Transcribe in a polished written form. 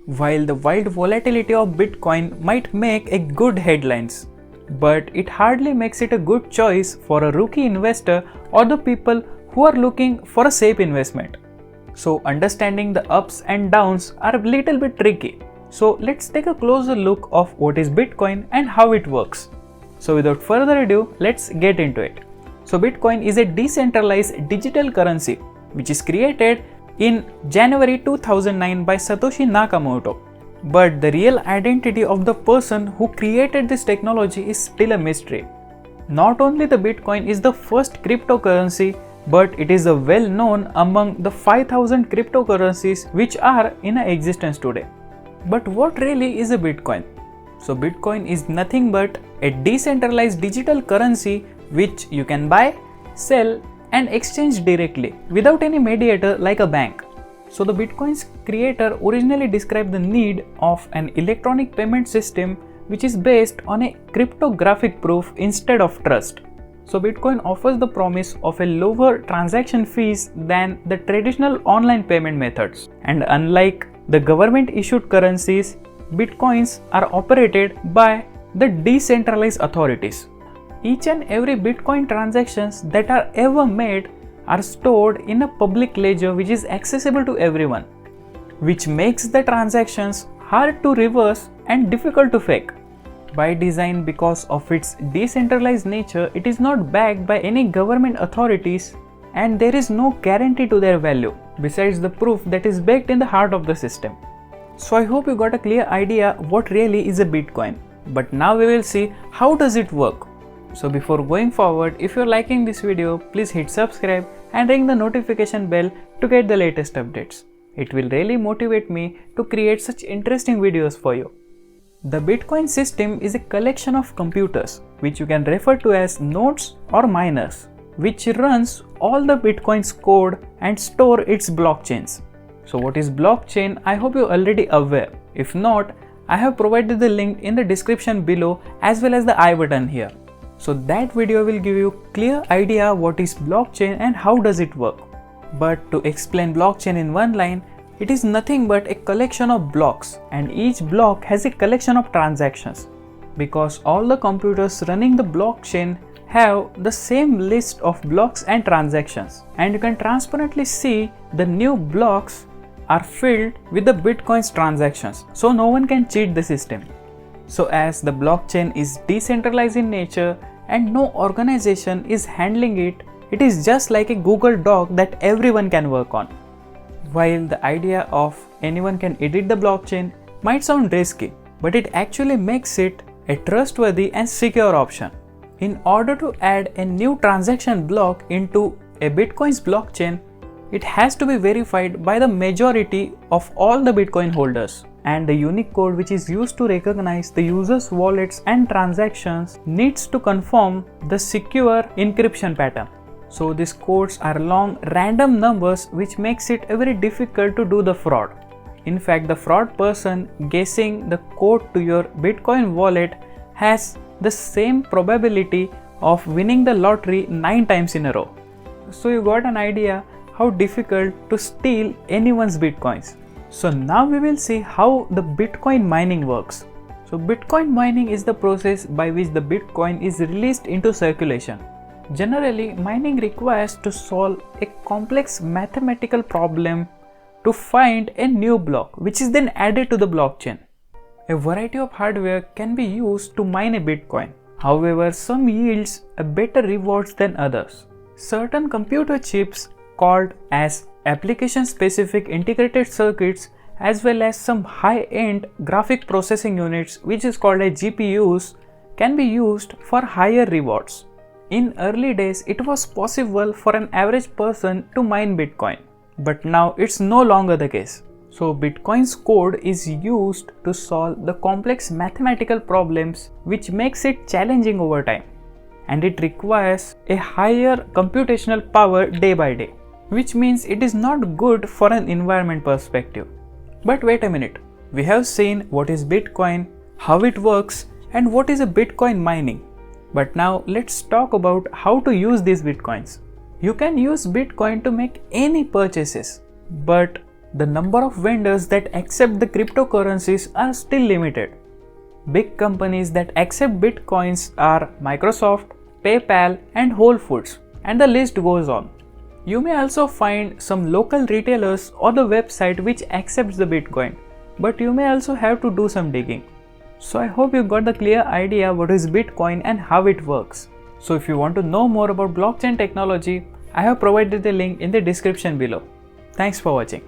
While the wild volatility of Bitcoin might make a good headlines, but it hardly makes it a good choice for a rookie investor or the people who are looking for a safe investment. So understanding the ups and downs are a little bit tricky. So let's take a closer look of what is Bitcoin and how it works. So without further ado, let's get into it. So Bitcoin is a decentralized digital currency which is created in January 2009 by Satoshi Nakamoto. But the real identity of the person who created this technology is still a mystery. Not only the Bitcoin is the first cryptocurrency, but it is well known among the 5,000 cryptocurrencies which are in existence today. But what really is a Bitcoin? So Bitcoin is nothing but a decentralized digital currency which you can buy, sell and exchange directly without any mediator like a bank. So the Bitcoin's creator originally described the need of an electronic payment system which is based on a cryptographic proof instead of trust. So Bitcoin offers the promise of a lower transaction fees than the traditional online payment methods. And unlike the government issued currencies, Bitcoins are operated by the decentralized authorities. Each and every Bitcoin transactions that are ever made are stored in a public ledger which is accessible to everyone, which makes the transactions hard to reverse and difficult to fake. By design, because of its decentralized nature, it is not backed by any government authorities and there is no guarantee to their value besides the proof that is baked in the heart of the system. So I hope you got a clear idea what really is a Bitcoin. But now we will see how does it work. So before going forward, if you're liking this video, please hit subscribe and ring the notification bell to get the latest updates. It will really motivate me to create such interesting videos for you. The Bitcoin system is a collection of computers which you can refer to as nodes or miners, which runs all the Bitcoin's code and store its blockchains. So what is blockchain? I hope you're already aware. If not, I have provided the link in the description below as well as the I button here. So that video will give you clear idea what is blockchain and how does it work. But to explain blockchain in one line, it is nothing but a collection of blocks and each block has a collection of transactions. Because all the computers running the blockchain have the same list of blocks and transactions, and you can transparently see the new blocks are filled with the Bitcoin's transactions, so no one can cheat the system. So as the blockchain is decentralized in nature and no organization is handling it, it is just like a Google Doc that everyone can work on. While the idea of anyone can edit the blockchain might sound risky, but it actually makes it a trustworthy and secure option. In order to add a new transaction block into a Bitcoin's blockchain, it has to be verified by the majority of all the Bitcoin holders. And the unique code which is used to recognize the user's wallets and transactions needs to confirm the secure encryption pattern. So these codes are long random numbers which makes it very difficult to do the fraud. In fact, the fraud person guessing the code to your Bitcoin wallet has the same probability of winning the lottery 9 times in a row. So you got an idea how difficult to steal anyone's Bitcoins. So now we will see how the Bitcoin mining works. So Bitcoin mining is the process by which the Bitcoin is released into circulation. Generally, mining requires to solve a complex mathematical problem to find a new block which is then added to the blockchain. A variety of hardware can be used to mine a Bitcoin. However, some yields a better rewards than others. Certain computer chips called as application-specific integrated circuits as well as some high-end graphic processing units which is called as GPUs can be used for higher rewards. In early days, it was possible for an average person to mine Bitcoin, but now it's no longer the case. So Bitcoin's code is used to solve the complex mathematical problems which makes it challenging over time, and it requires a higher computational power day by day, which means it is not good for an environment perspective. But wait a minute, we have seen what is Bitcoin, how it works and what is a Bitcoin mining. But now let's talk about how to use these Bitcoins. You can use Bitcoin to make any purchases, but The number of vendors that accept the cryptocurrencies are still limited. Big companies that accept Bitcoins are Microsoft, PayPal, and Whole Foods, and the list goes on. You may also find some local retailers or the website which accepts the Bitcoin, but you may also have to do some digging. So I hope you got the clear idea what is Bitcoin and how it works. So if you want to know more about blockchain technology, I have provided the link in the description below. Thanks for watching.